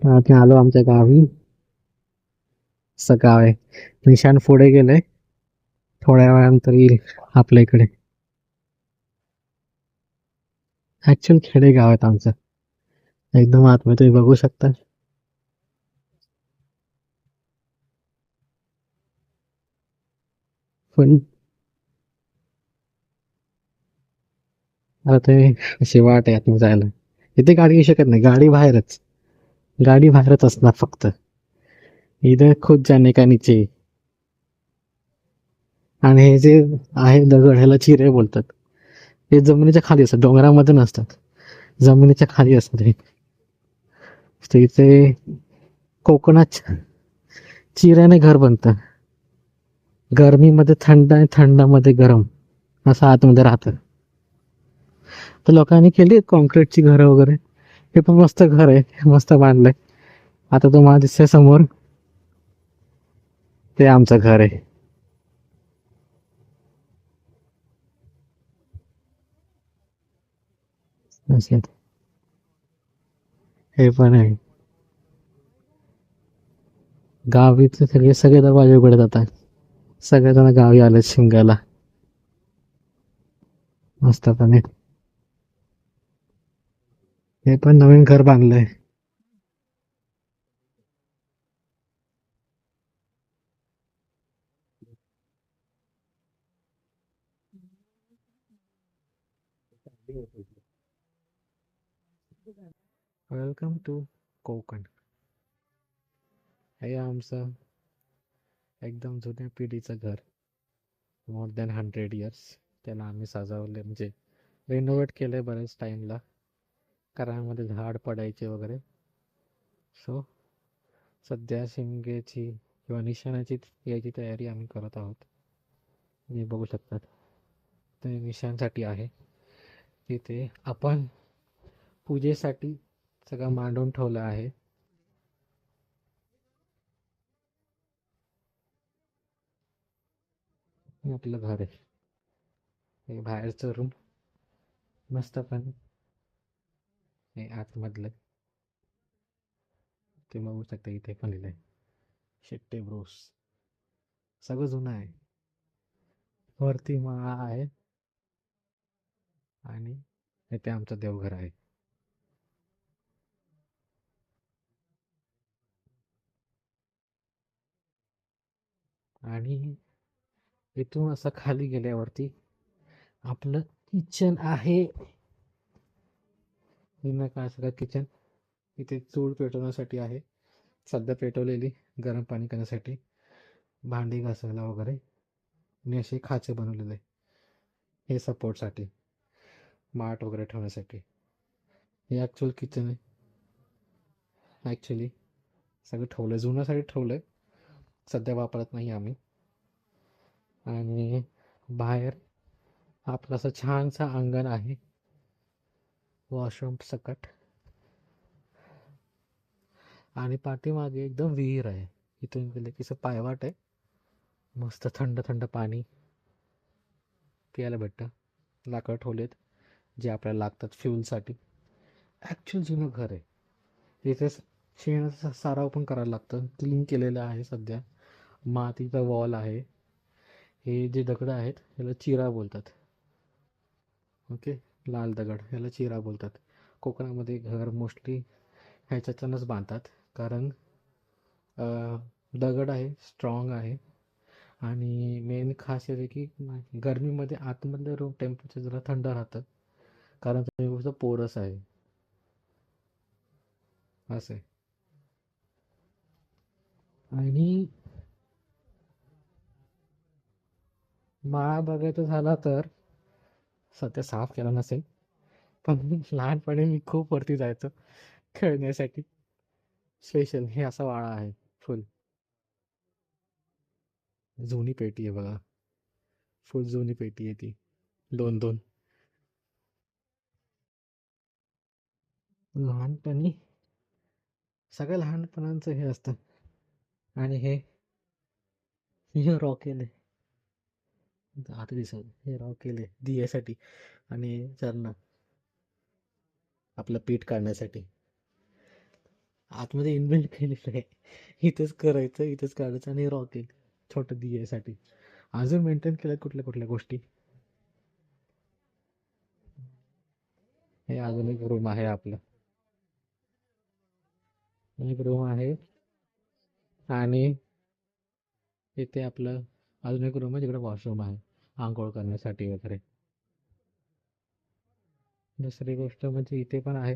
आता आलो आमच्या गावी. गाव आहे. निशाण पुढे गेले, थोड्या वेळानंतर येईल आपल्या इकडे. ऍक्च्युअल खेडे गाव आहेत आमचं, एकदम आतमध्ये तुम्ही बघू शकता. पण आता ते अशी वाट आहे आतून जायला. इथे गाडी येऊ शकत नाही, गाडी बाहेरच. गाडी बाहेरच असणार फक्त. इधर खुद जाने का नीचे. आणि हे जे आहे दगड, ह्याला चिरे बोलतात. हे जमिनीच्या खाली असतात, डोंगरामध्ये नसतात, जमिनीच्या खाली असतात हे. तर इथे कोकणात चिऱ्याने घर बनतं. गरमीमध्ये थंड आणि थंडामध्ये गरम, असं आतमध्ये राहतं. तर लोकांनी केली कॉन्क्रीटची घरं वगैरे. हे पण मस्त घर आहे, मस्त बांधलंय. आता तुम्हाला दिसतंय समोर, ते आमचं घर आहे. असं आहे. हे पण आहे. गावीतले सगळे सगळे दरवाजे उघडे जातात. सगळेजण गावी आले शिंगाला मस्तपणे. हे पण नवीन घर बांधलंय. Welcome to Konkan. हे आमचं एकदम जुन्या पिढीचं घर, मोर दॅन 100 इयर्स. त्याला आम्ही सजवले, म्हणजे रिनोव्हेट केलंय बऱ्याच टाइमला, कारण मध्ये झाड पडायचे वगैरे. सो सध्या शिंगेची किंवा निशाणाची यायची तयारी आम्ही करत आहोत. हे बघू शकतात, ते निशाणसाठी आहे. तिथे आपण पूजेसाठी सगळं मांडून ठेवलं आहे. हे आपलं घर आहे. हे बाहेरचं रूम मस्त, पण हे आतमधलं ते बघू शकता. इथे पण लिहिलंय शेट्टे ब्रोस. सगळं जुनं आहे. वरती माळा आहे आणि इथे आमचं देवघर आहे. आणि इथून असं खाली गेल्यावरती आपलं किचन आहे. जुनं काय सगळं किचन. इथे चूल पेटवण्यासाठी आहे, सध्या पेटवलेली, गरम पाणी करण्यासाठी, भांडी घासायला वगैरे. आणि असे खाचे बनवलेले, हे सपोर्टसाठी, माठ वगैरे ठेवण्यासाठी. हे ॲक्च्युअल किचन आहे. ॲक्च्युली सगळं ठेवलं जुन्यासाठी ठेवलंय, सध्या वापरत नाही आम्ही. आणि बाहेर आपलं असं छानसं अंगण आहे, वॉशरूम सकट. आणि पाठीमागे एकदम विहीर आहे. इथून गेलं की असं पायवाट आहे, मस्त थंड थंड पाणी प्यायला भेटतं. लाकडं ठेवलेत जे आपल्याला लागतात फ्युलसाठी. ॲक्च्युअल जुनं घर आहे. इथे शेणाचा साराव पण करायला लागतं, क्लीन केलेलं आहे सध्या. मातीचा वॉल आहे. हे जे दगड आहेत याला चिरा बोलतात. ओके, लाल दगड ह्याला चिरा बोलतात. कोकणामध्ये घर मोस्टली ह्याच्यातूनच बांधतात, कारण दगड आहे, स्ट्रॉंग आहे. आणि मेन खासियत आहे की गरमीमध्ये आतमधलं रूम टेम्परेचर जरा थंड राहतं, कारण ते गोष्ट पोरस आहे. असं आहे. आणि माळा बघायचं झाला तर सध्या साफ केला नसेल, पण लहानपणी मी खूप वरती जायचो खेळण्यासाठी. स्पेशल हे असा वाळा आहे, फुल जुनी पेटी आहे बघा. फुल जुनी पेटी आहे ती, दोन दोन. लहानपणी सगळ्या लहानपणाचं हे असतं. आणि हे रॉकेल आहे, आता दिसत हे रॉकेल आहे दियासाठी. आणि चरणा आपलं पीठ काढण्यासाठी. आतमध्ये इनबिल्ट केलेलं आहे. इथेच करायचं, इथेच काढायचं आणि रॉकेट छोटं दियासाठी. अजून मेंटेन केलं कुठल्या कुठल्या गोष्टी. हे अजून एक रूम आहे आपलं. एक रूम आहे आणि इथे आपलं अजून एक रूम आहे जिकडे वॉशरूम आहे आंघोळ करण्यासाठी वगैरे. दुसरी गोष्ट म्हणजे इथे पण आहे.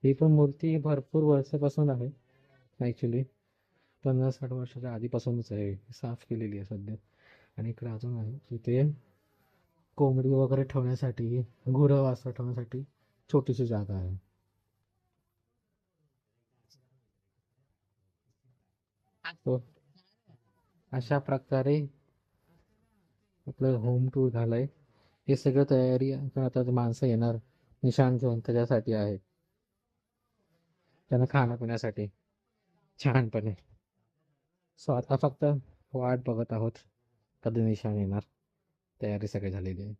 ही पण मूर्ती भरपूर वर्षापासून आहे ॲक्च्युली. 50-60 वर्षाच्या आधीपासूनच आहे. साफ केलेली आहे सध्या. आणि इकडे अजून आहे तिथे कोंबडी वगैरे ठेवण्यासाठी, गुरं वासरं ठेवण्यासाठी छोटीशी जागा आहे. तो अशा प्रकारे आपलं होम टूर झालंय. हे सगळं तयारी पण आता ते माणसं येणार निशाण घेऊन त्याच्यासाठी आहे. त्यांना खाण्यापिण्यासाठी छानपणे. सो आता फक्त वाट बघत आहोत कधी निशाण येणार. तयारी सगळी झालेली आहे.